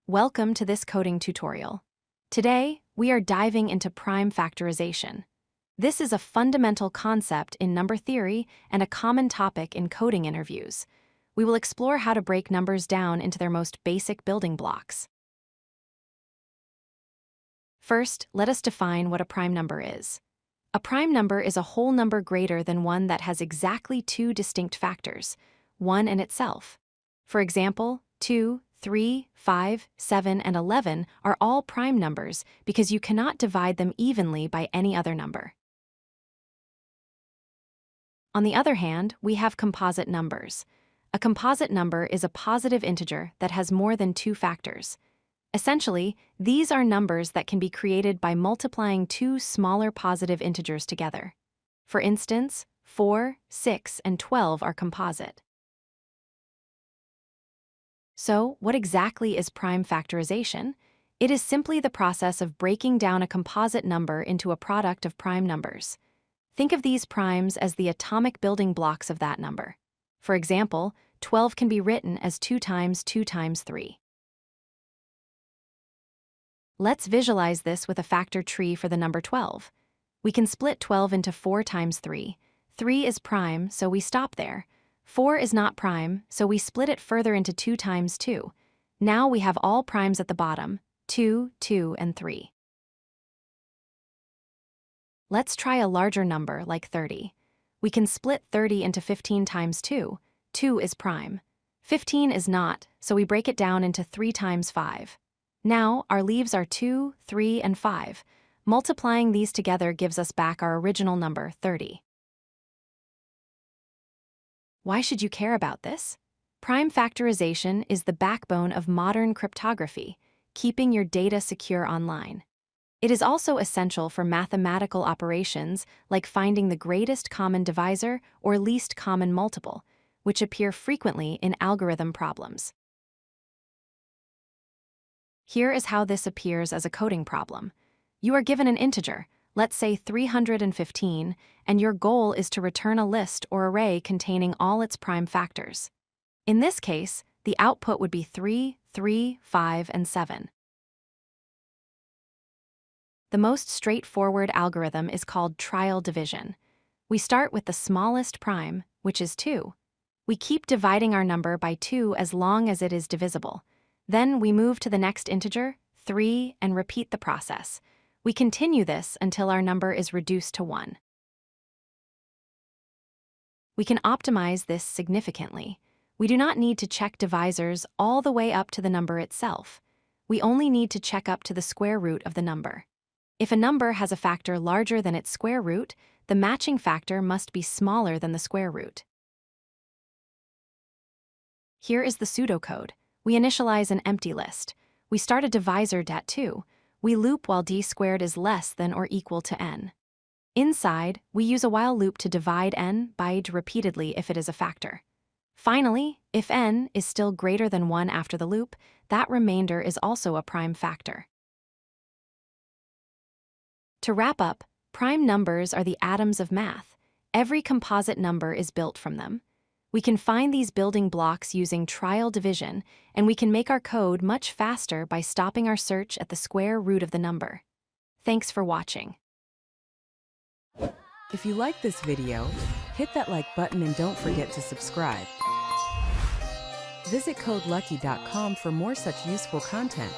Welcome to this coding tutorial. Today, we are diving into prime factorization. This is a fundamental concept in number theory and a common topic in coding interviews. We will explore how to break numbers down into their most basic building blocks. First, let us define what a prime number is. A prime number is a whole number greater than one that has exactly two distinct factors, one in itself. For example, 2, 3, 5, 7, and 11 are all prime numbers because you cannot divide them evenly by any other number. On the other hand, we have composite numbers. A composite number is a positive integer that has more than two factors. Essentially, these are numbers that can be created by multiplying two smaller positive integers together. For instance, 4, 6, and 12 are composite. So, what exactly is prime factorization? It is simply the process of breaking down a composite number into a product of prime numbers. Think of these primes as the atomic building blocks of that number. For example, 12 can be written as 2 times 2 times 3. Let's visualize this with a factor tree for the number 12. We can split 12 into 4 times 3. 3 is prime, so we stop there. 4 is not prime, so we split it further into 2 times 2. Now we have all primes at the bottom, 2, 2, and 3. Let's try a larger number like 30. We can split 30 into 15 times 2. 2 is prime. 15 is not, so we break it down into 3 times 5. Now, our leaves are 2, 3, and 5. Multiplying these together gives us back our original number, 30. Why should you care about this? Prime factorization is the backbone of modern cryptography, keeping your data secure online. It is also essential for mathematical operations like finding the greatest common divisor or least common multiple, which appear frequently in algorithm problems. Here is how this appears as a coding problem. You are given an integer, let's say 315, and your goal is to return a list or array containing all its prime factors. In this case, the output would be 3, 3, 5, and 7. The most straightforward algorithm is called trial division. We start with the smallest prime, which is 2. We keep dividing our number by 2 as long as it is divisible. Then we move to the next integer, 3, and repeat the process. We continue this until our number is reduced to 1. We can optimize this significantly. We do not need to check divisors all the way up to the number itself. We only need to check up to the square root of the number. If a number has a factor larger than its square root, the matching factor must be smaller than the square root. Here is the pseudocode. We initialize an empty list. We start a divisor at 2. We loop while d squared is less than or equal to n. Inside, we use a while loop to divide n by repeatedly if it is a factor. Finally, if n is still greater than 1 after the loop, that remainder is also a prime factor. To wrap up, prime numbers are the atoms of math. Every composite number is built from them. We can find these building blocks using trial division, and we can make our code much faster by stopping our search at the square root of the number. Thanks for watching. If you like this video, hit that like button and don't forget to subscribe. Visit codelucky.com for more such useful content.